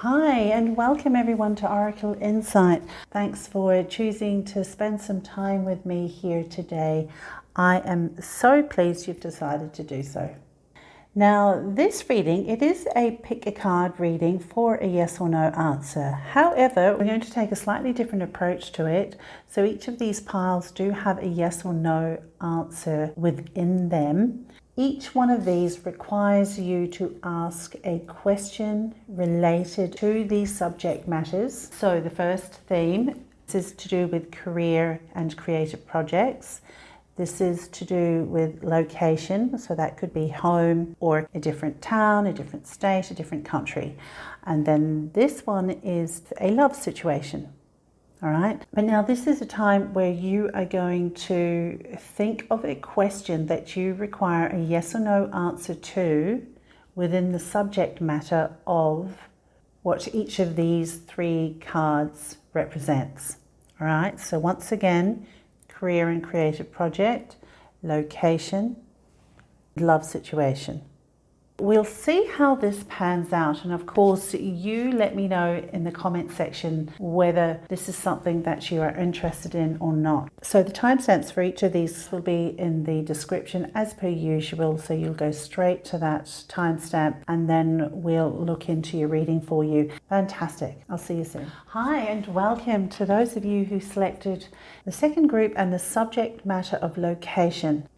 Hi and welcome everyone to Oracle Insight. Thanks for choosing to spend some time with me here today. I am so pleased you've decided to do so. Now this reading, it is a pick a card reading for a yes or no answer. However, we're going to take a slightly different approach to it. So each of these piles do have a yes or no answer within them. Each one of these requires you to ask a question related to these subject matters. So the first theme is to do with career and creative projects. This is to do with location, so that could be home or a different town, a different state, a different country. And then this one is a love situation. All right. But now this is a time where you are going to think of a question that you require a yes or no answer to within the subject matter of what each of these three cards represents. All right. So once again, career and creative project, location, love situation. We'll see how this pans out, and of course you let me know in the comment section whether this is something that you are interested in or not. So the timestamps for each of these will be in the description as per usual, so you'll go straight to that timestamp and then we'll look into your reading for you. Fantastic. I'll see you soon. Hi and welcome to those of you who selected the second group and the subject matter of location.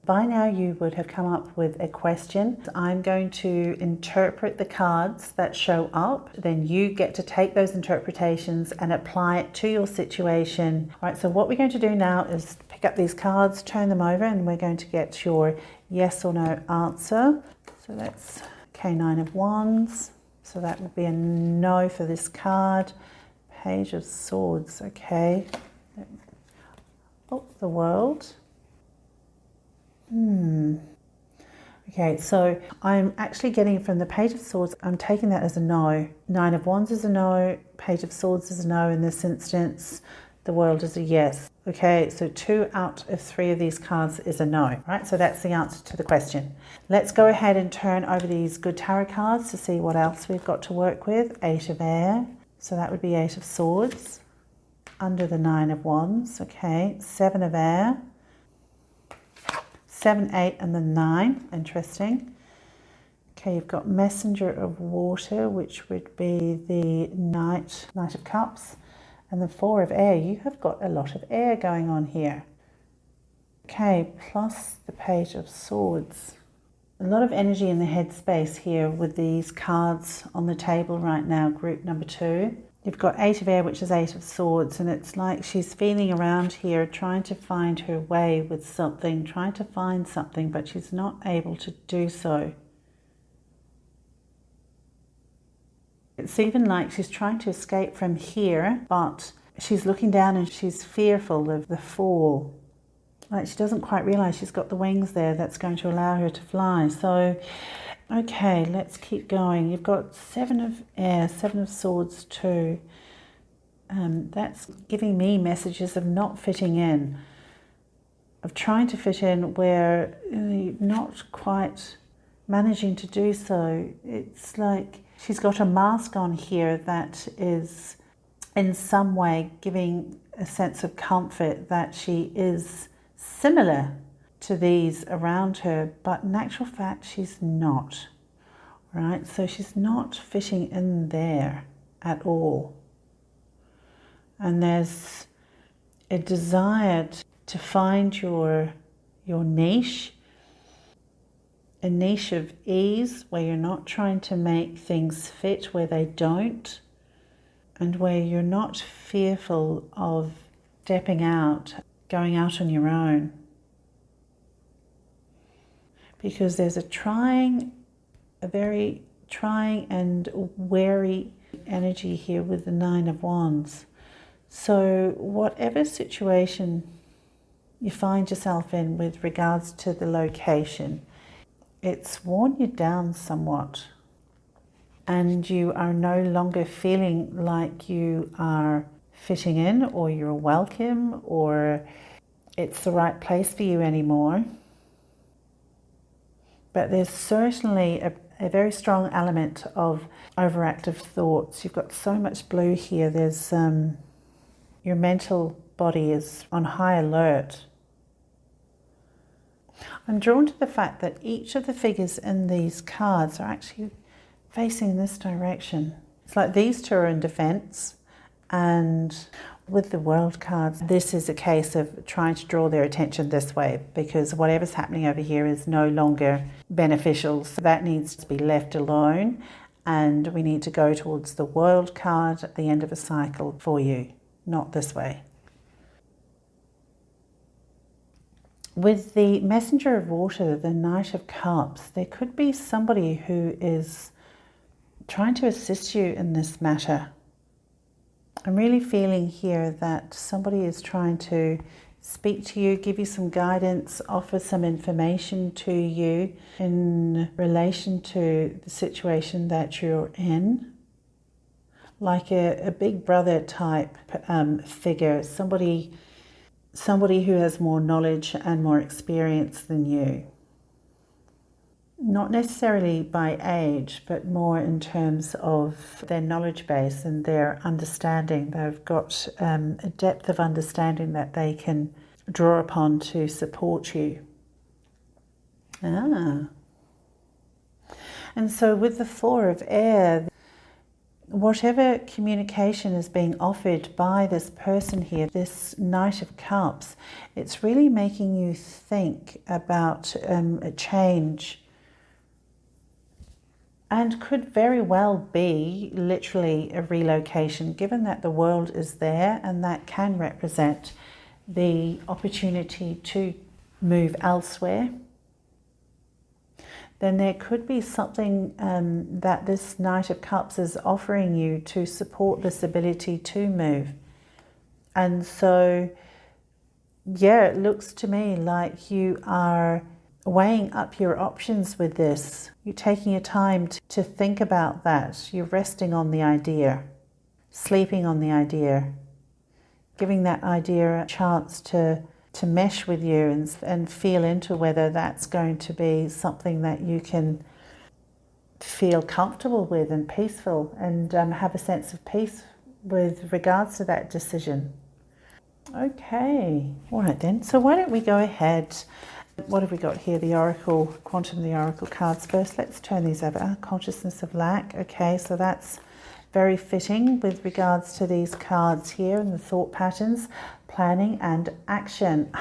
By now you would have come up with a question. I'm going to interpret the cards that show up. Then you get to take those interpretations and apply it to your situation. All right, so what we're going to do now is pick up these cards, turn them over, and we're going to get your yes or no answer. So that's Nine of Wands. So that would be a no for this card. Page of Swords, okay. Oh, the World. Okay, so I'm actually getting from the Page of Swords, I'm taking that as a no. Nine of Wands is a no, Page of Swords is a no in this instance, the World is a yes. Okay, so 2 out of 3 of these cards is a no, right? So that's the answer to the question. Let's go ahead and turn over these good tarot cards to see what else we've got to work with. 8 of Air, so that would be 8 of Swords, under the 9 of Wands, okay. 7 of Air, 7, 8 and the 9, interesting. Okay, you've got Messenger of Water, which would be the Knight of Cups, and the 4 of Air. You have got a lot of air going on here. Okay, plus the Page of Swords. A lot of energy in the headspace here with these cards on the table right now, group number 2. You've got 8 of Air, which is 8 of Swords, and it's like she's feeling around here, trying to find her way with something, trying to find something, but she's not able to do so. It's even like she's trying to escape from here, but she's looking down and she's fearful of the fall. Like she doesn't quite realize she's got the wings there that's going to allow her to fly. So okay, let's keep going. You've got 7 of Air, 7 of Swords too. That's giving me messages of not fitting in, of trying to fit in where you're not quite managing to do so. It's like she's got a mask on here that is in some way giving a sense of comfort that she is similar to these around her, but in actual fact she's not, right? So she's not fitting in there at all. And there's a desire to find your niche, a niche of ease where you're not trying to make things fit where they don't, and where you're not fearful of stepping out, going out on your own. Because there's a very trying and wary energy here with the 9 of Wands. So whatever situation you find yourself in with regards to the location, it's worn you down somewhat. And you are no longer feeling like you are fitting in or you're welcome or it's the right place for you anymore. But there's certainly a very strong element of overactive thoughts. You've got so much blue here. There's your mental body is on high alert. I'm drawn to the fact that each of the figures in these cards are actually facing this direction. It's like these two are in defense, and with the World cards, this is a case of trying to draw their attention this way, because whatever's happening over here is no longer beneficial. So that needs to be left alone, and we need to go towards the World card at the end of a cycle for you, not this way. With the Messenger of Water, the Knight of Cups, there could be somebody who is trying to assist you in this matter. I'm really feeling here that somebody is trying to speak to you, give you some guidance, offer some information to you in relation to the situation that you're in. Like a big brother type figure, somebody who has more knowledge and more experience than you. Not necessarily by age, but more in terms of their knowledge base and their understanding. They've got a depth of understanding that they can draw upon to support you. And so with the Four of Air, whatever communication is being offered by this person here, this Knight of Cups, it's really making you think about a change, and could very well be literally a relocation, given that the world is there and that can represent the opportunity to move elsewhere. Then there could be something that this Knight of Cups is offering you to support this ability to move. And so, yeah, it looks to me like you are weighing up your options with this. You're taking your time to think about that. You're resting on the idea, sleeping on the idea, giving that idea a chance to mesh with you and feel into whether that's going to be something that you can feel comfortable with and peaceful, and have a sense of peace with regards to that decision. Okay, all right then. So why don't we go ahead. What have we got here? The Oracle, Quantum, the Oracle cards first. Let's turn these over. Consciousness of lack. Okay, so that's very fitting with regards to these cards here and the thought patterns, planning and action.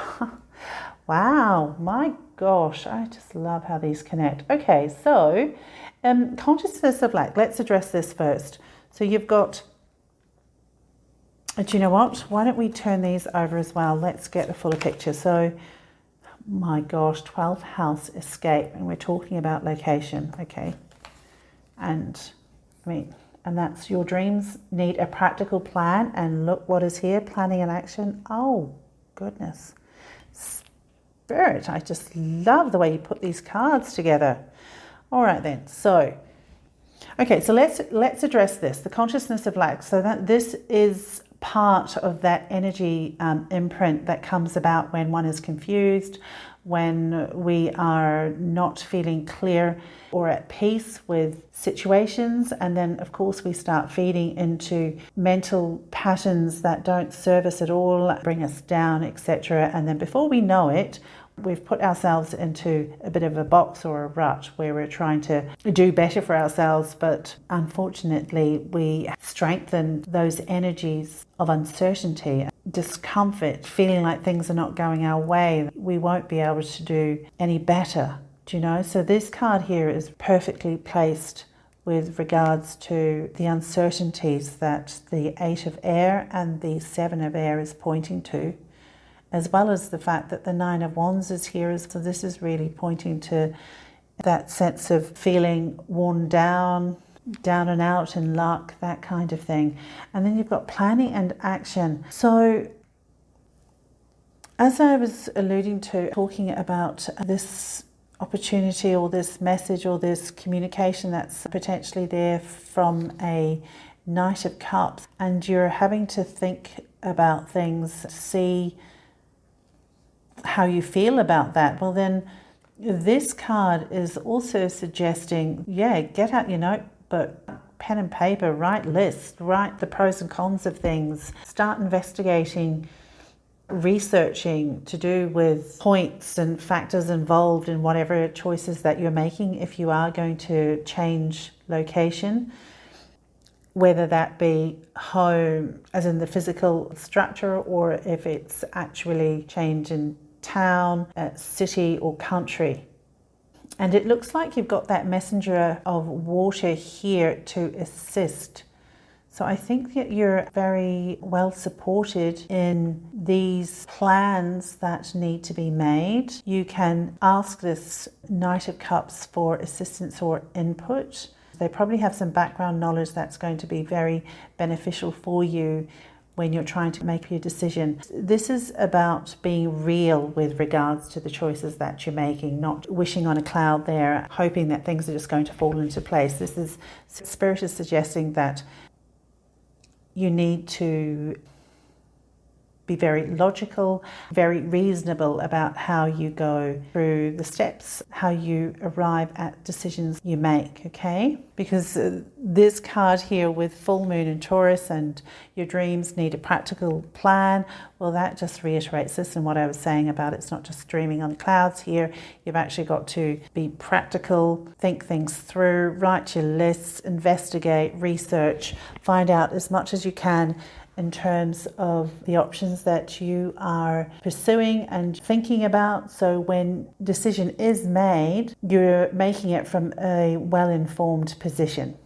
Wow, my gosh, I just love how these connect. Okay, so consciousness of lack. Let's address this first. So you've got, do you know what? Why don't we turn these over as well? Let's get a fuller picture. So, my gosh, 12th house escape, and we're talking about location, okay? And that's your dreams need a practical plan, and look what is here, planning and action. Oh, goodness. Spirit, I just love the way you put these cards together. All right then, so, okay, so let's address this, the consciousness of lack. So that this is part of that energy imprint that comes about when one is confused, when we are not feeling clear or at peace with situations, and then of course we start feeding into mental patterns that don't serve us at all, bring us down, etc. And then before we know it, we've put ourselves into a bit of a box or a rut where we're trying to do better for ourselves, but unfortunately we strengthen those energies of uncertainty, discomfort, feeling like things are not going our way. We won't be able to do any better, do you know? So this card here is perfectly placed with regards to the uncertainties that the Eight of Air and the Seven of Air is pointing to, as well as the fact that the Nine of Wands is here. So this is really pointing to that sense of feeling worn down and out in luck, that kind of thing. And then you've got planning and action. So as I was alluding to, talking about this opportunity or this message or this communication that's potentially there from a Knight of Cups, and you're having to think about things, see how you feel about that, well then This card is also suggesting, yeah, get out your notebook, pen and paper, write lists, write the pros and cons of things, start investigating, researching to do with points and factors involved in whatever choices that you're making if you are going to change location, whether that be home as in the physical structure or if it's actually change in town, city or country. And it looks like you've got that messenger of water here to assist. So I think that you're very well supported in these plans that need to be made. You can ask this Knight of Cups for assistance or input. They probably have some background knowledge that's going to be very beneficial for you when you're trying to make your decision. This is about being real with regards to the choices that you're making, not wishing on a cloud there, hoping that things are just going to fall into place. This is, Spirit is suggesting that you need to be very logical, very reasonable about how you go through the steps, how you arrive at decisions you make, okay? Because this card here with full moon in Taurus and your dreams need a practical plan, well, that just reiterates this and what I was saying about it's not just dreaming on clouds here. You've actually got to be practical, think things through, write your lists, investigate, research, find out as much as you can in terms of the options that you are pursuing and thinking about. So when decision is made, you're making it from a well-informed position,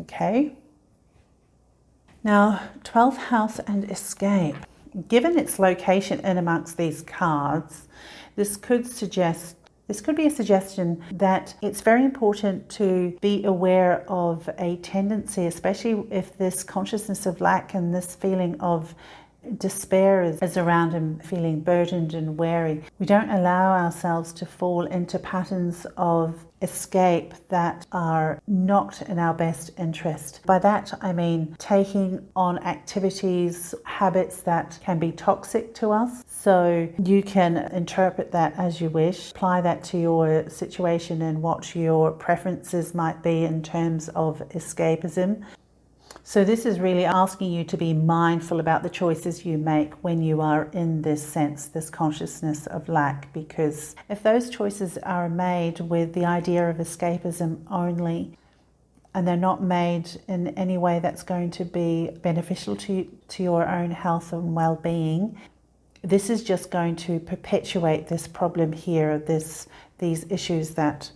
okay? Now, 12th house and escape. Given its location in amongst these cards, this could be a suggestion that it's very important to be aware of a tendency, especially if this consciousness of lack and this feeling of despair is around and feeling burdened and weary. We don't allow ourselves to fall into patterns of escape that are not in our best interest. By that I mean taking on activities, habits that can be toxic to us. So you can interpret that as you wish, apply that to your situation and what your preferences might be in terms of escapism. So this is really asking you to be mindful about the choices you make when you are in this sense, this consciousness of lack, because if those choices are made with the idea of escapism only, and they're not made in any way that's going to be beneficial to your own health and well-being, this is just going to perpetuate this problem here, these issues that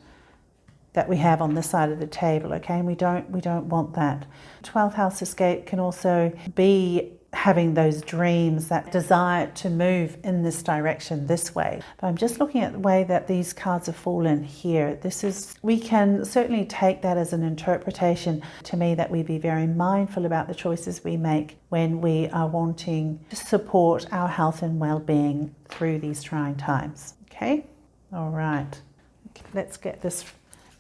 we have on this side of the table, okay? And we don't want that. 12th house escape can also be having those dreams, that desire to move in this direction, this way. But I'm just looking at the way that these cards have fallen here. We can certainly take that as an interpretation to me that we be very mindful about the choices we make when we are wanting to support our health and well-being through these trying times, okay? All right, let's get this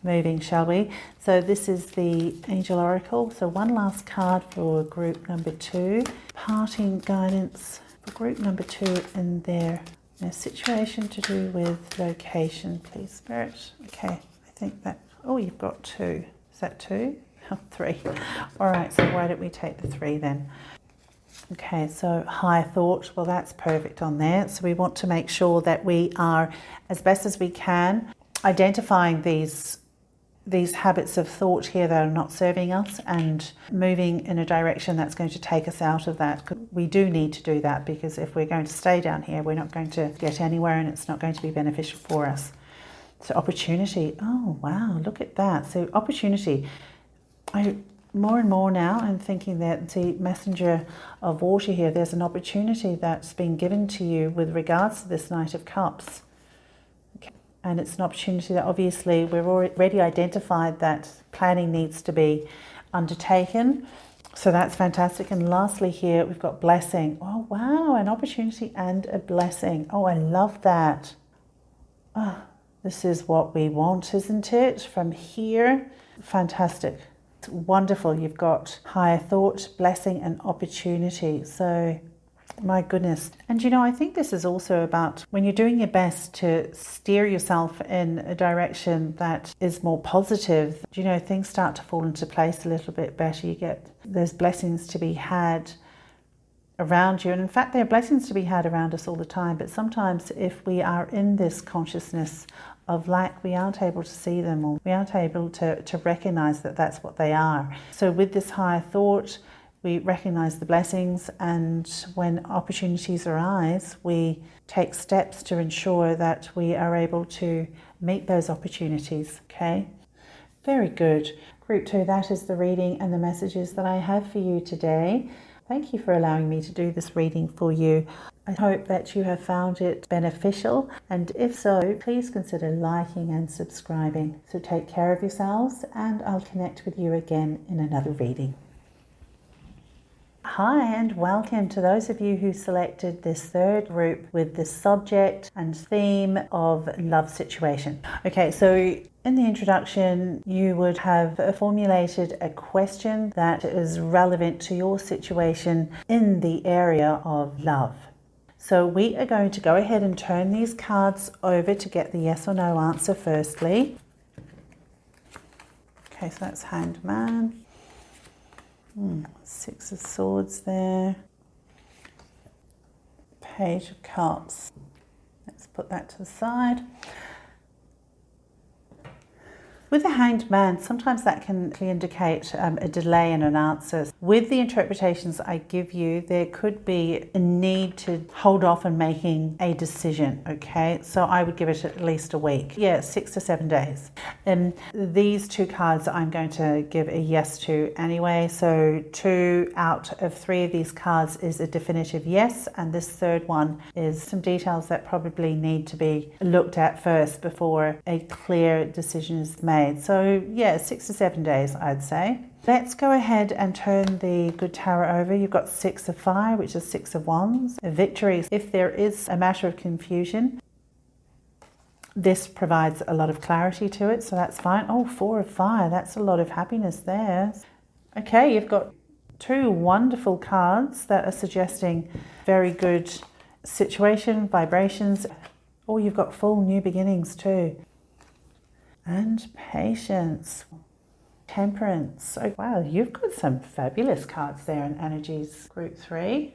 moving, shall we? So this is the Angel Oracle. So one last card for group number 2. Parting guidance for group number 2 in their situation to do with location, please, Spirit. Okay, I think that, oh, you've got 2. Is that 2? Oh, 3. All right, so why don't we take the 3 then? Okay, so high thought, well, that's perfect on there. So we want to make sure that we are, as best as we can, identifying these habits of thought here that are not serving us and moving in a direction that's going to take us out of that. We do need to do that, because if we're going to stay down here, we're not going to get anywhere and it's not going to be beneficial for us. So opportunity, oh wow, look at that. So opportunity, more and more now I'm thinking that the messenger of water here, there's an opportunity that's been given to you with regards to this Knight of Cups. And it's an opportunity that obviously we've already identified that planning needs to be undertaken. So that's fantastic. And lastly here, we've got blessing. Oh, wow, an opportunity and a blessing. Oh, I love that. Oh, this is what we want, isn't it? From here, fantastic. It's wonderful. You've got higher thought, blessing and opportunity. So My goodness. And you know, I think this is also about when you're doing your best to steer yourself in a direction that is more positive, you know, things start to fall into place a little bit better. You get there's blessings to be had around you. And in fact, there are blessings to be had around us all the time. But sometimes if we are in this consciousness of lack, we aren't able to see them, or we aren't able to recognize that that's what they are. So with this higher thought, we recognize the blessings, and when opportunities arise, we take steps to ensure that we are able to meet those opportunities. Okay? Very good. Group 2, that is the reading and the messages that I have for you today. Thank you for allowing me to do this reading for you. I hope that you have found it beneficial, and if so, please consider liking and subscribing. So take care of yourselves, and I'll connect with you again in another reading. Hi, and welcome to those of you who selected this third group with the subject and theme of love situation. Okay, so in the introduction, you would have formulated a question that is relevant to your situation in the area of love. So we are going to go ahead and turn these cards over to get the yes or no answer firstly. Okay, so that's Hanged Man. 6 of Swords there. Page of Cups. Let's put that to the side. With the Hanged Man, sometimes that can indicate a delay in an answer. With the interpretations I give you, there could be a need to hold off on making a decision, okay? So I would give it at least a week. Yeah, 6 to 7 days. And these 2 cards I'm going to give a yes to anyway. So 2 out of 3 of these cards is a definitive yes, and this third one is some details that probably need to be looked at first before a clear decision is made. So yeah, 6 to 7 days, I'd say. Let's go ahead and turn the good tarot over. You've got 6 of Fire, which is 6 of Wands. Victories. If there is a matter of confusion, this provides a lot of clarity to it, so that's fine. Oh, 4 of Fire. That's a lot of happiness there. Okay, you've got 2 wonderful cards that are suggesting very good situation, vibrations. Oh, you've got full new beginnings too. And Patience, Temperance. Oh, wow, you've got some fabulous cards there in Energies Group 3.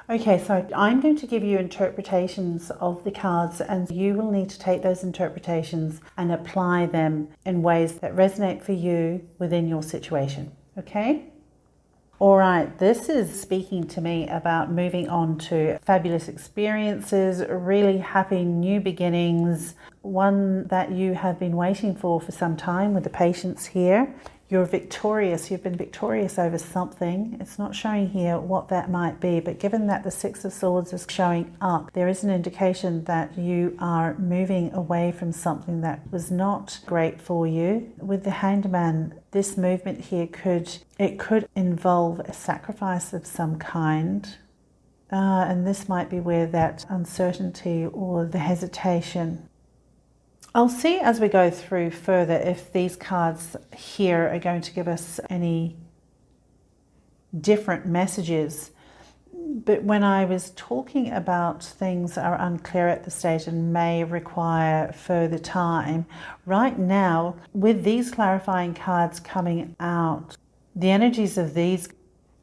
Okay, so I'm going to give you interpretations of the cards, and you will need to take those interpretations and apply them in ways that resonate for you within your situation, okay? All right, this is speaking to me about moving on to fabulous experiences, really happy new beginnings, one that you have been waiting for some time with the Patience here. You're victorious. You've been victorious over something. It's not showing here what that might be, but given that the 6 of Swords is showing up, there is an indication that you are moving away from something that was not great for you. With the Hanged Man, this movement here could involve a sacrifice of some kind. And this might be where that uncertainty or the hesitation. I'll see as we go through further if these cards here are going to give us any different messages. But when I was talking about things are unclear at the stage and may require further time, right now, with these clarifying cards coming out, the energies of these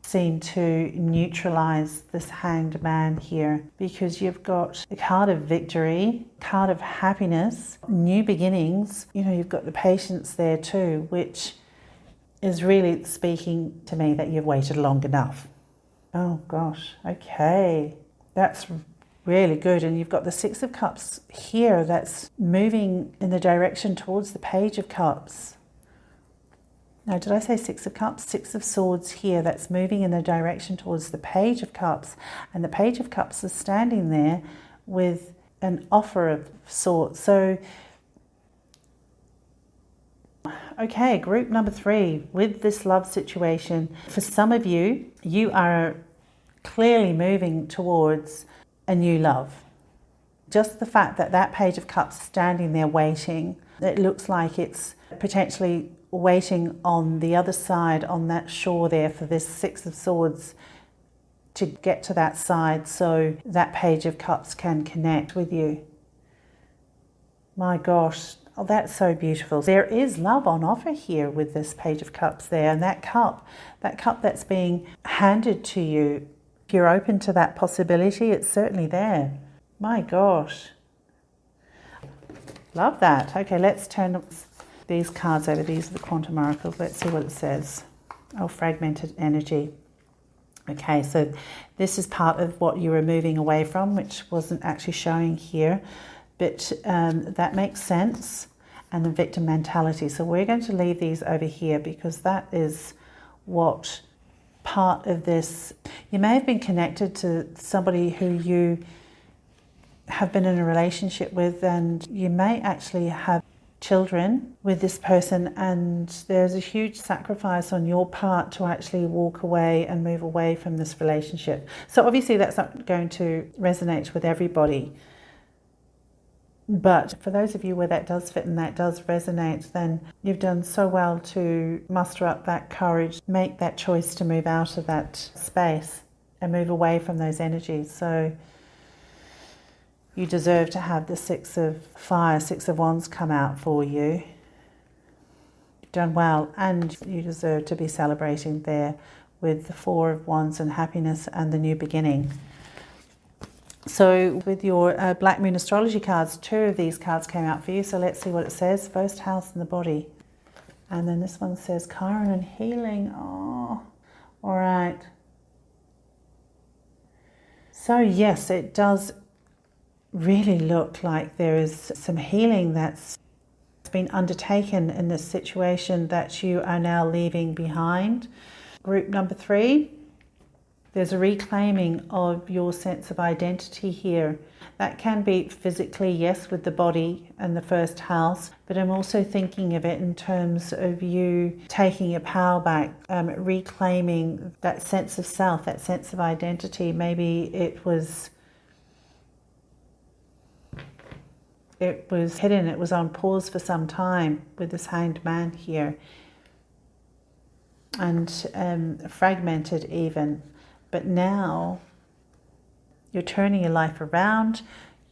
seem to neutralize this Hanged Man here, because you've got a card of victory, card of happiness, new beginnings. You know, you've got the Patience there too, which is really speaking to me that you've waited long enough. Oh gosh, okay, that's really good. And you've got the 6 of Cups here that's moving in the direction towards the Page of Cups. Now, did I say 6 of Cups? 6 of Swords here, that's moving in the direction towards the Page of Cups. And the Page of Cups is standing there with an offer of sorts. So, okay, group number 3, with this love situation. For some of you, you are clearly moving towards a new love. Just the fact that that Page of Cups standing there waiting, it looks like it's potentially waiting on the other side, on that shore there, for this 6 of Swords to get to that side so that Page of Cups can connect with you. My gosh, oh, that's so beautiful. There is love on offer here with this Page of Cups there, and that cup that's being handed to you, if you're open to that possibility, it's certainly there. My gosh. Love that. Okay, let's turn these cards over. These are the quantum oracles. Let's see what it says. Oh, fragmented energy. Okay, so this is part of what you were moving away from, which wasn't actually showing here, but that makes sense. And the victim mentality. So we're going to leave these over here because that is what part of this. You may have been connected to somebody who you have been in a relationship with, and you may actually have children with this person, and there's a huge sacrifice on your part to actually walk away and move away from this relationship. So obviously that's not going to resonate with everybody, but for those of you where that does fit and that does resonate, then you've done so well to muster up that courage, make that choice to move out of that space and move away from those energies. So you deserve to have the Six of Fire, Six of Wands come out for you. You've done well, and you deserve to be celebrating there with the Four of Wands and happiness and the new beginning. So with your Black Moon astrology cards, 2 of these cards came out for you. So let's see what it says. First house and the body. And then this one says Chiron and healing. Oh, all right. So yes, it does really look like there is some healing that's been undertaken in this situation that you are now leaving behind. Group number 3, there's a reclaiming of your sense of identity here. That can be physically, yes, with the body and the first house, but I'm also thinking of it in terms of you taking your power back, reclaiming that sense of self, that sense of identity. Maybe it was hidden, it was on pause for some time with this Hanged Man here, and fragmented even. But now you're turning your life around.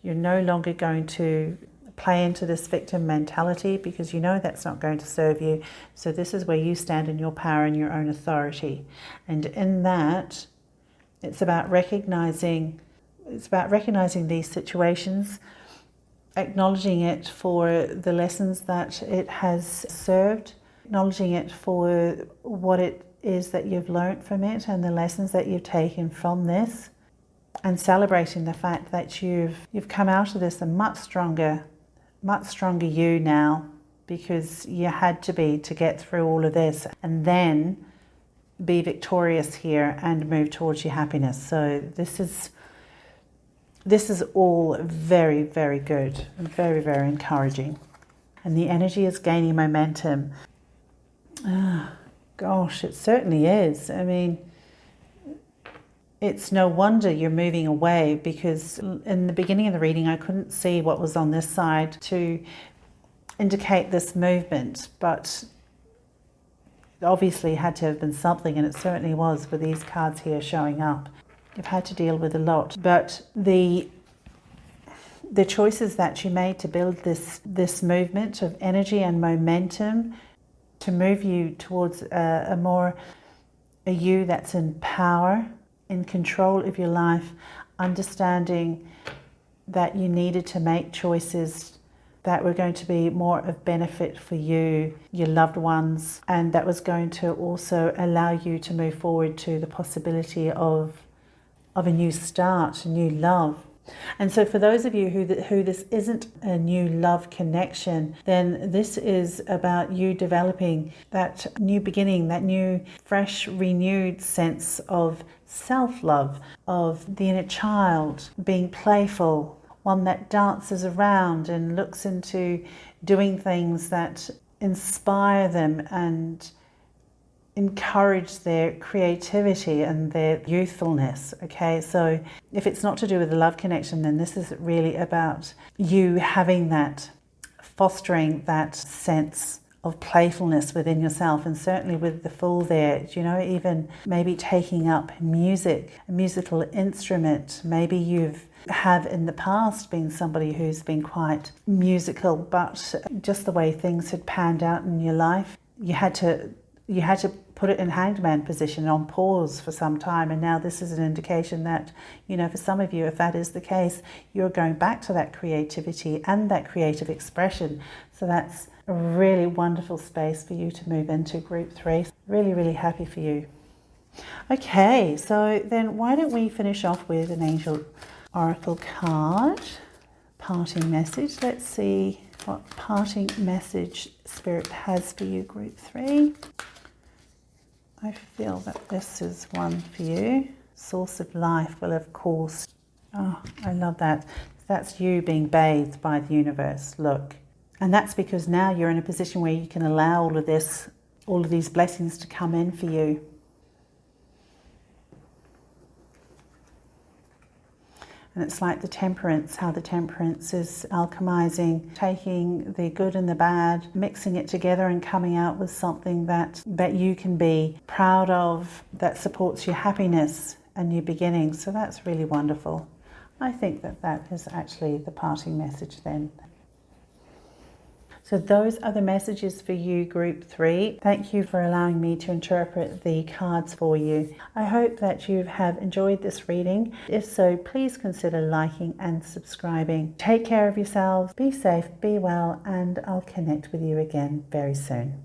You're no longer going to play into this victim mentality because you know that's not going to serve you. So this is where you stand in your power and your own authority. And in that, it's about recognizing these situations, acknowledging it for the lessons that it has served, acknowledging it for what it is that you've learned from it and the lessons that you've taken from this, and celebrating the fact that you've come out of this a much stronger you now, because you had to get through all of this and then be victorious here and move towards your happiness. So this is all very, very good and very, very encouraging. And the energy is gaining momentum. Gosh, it certainly is. I mean, it's no wonder you're moving away, because in the beginning of the reading, I couldn't see what was on this side to indicate this movement, but obviously had to have been something, and it certainly was with these cards here showing up. You've had to deal with a lot, but the choices that you made to build this movement of energy and momentum to move you towards a you that's in power, in control of your life, understanding that you needed to make choices that were going to be more of benefit for you, your loved ones, and that was going to also allow you to move forward to the possibility of a new start, a new love. And so for those of you who this isn't a new love connection, then this is about you developing that new beginning, that new, fresh, renewed sense of self-love, of the inner child, being playful, one that dances around and looks into doing things that inspire them and encourage their creativity and their youthfulness. Okay, so if it's not to do with a love connection, then this is really about you having that, fostering that sense of playfulness within yourself, and certainly with the Fool there, you know, even maybe taking up music, a musical instrument. Maybe you've have in the past been somebody who's been quite musical, but just the way things had panned out in your life, you had to put it in hangman position on pause for some time, and now this is an indication that, you know, for some of you, if that is the case, you're going back to that creativity and that creative expression. So that's a really wonderful space for you to move into, group 3. Really, really happy for you. Okay, so then why don't we finish off with an angel oracle card, parting message. Let's see what parting message Spirit has for you, group 3. I feel that this is one for you. Source of life will, of course. Oh, I love that. That's you being bathed by the universe. Look. And that's because now you're in a position where you can allow all of these blessings to come in for you. And it's like the temperance, how the temperance is alchemizing, taking the good and the bad, mixing it together and coming out with something that you can be proud of, that supports your happiness and your beginnings. So that's really wonderful. I think that is actually the parting message then. So those are the messages for you, group 3. Thank you for allowing me to interpret the cards for you. I hope that you have enjoyed this reading. If so, please consider liking and subscribing. Take care of yourselves, be safe, be well, and I'll connect with you again very soon.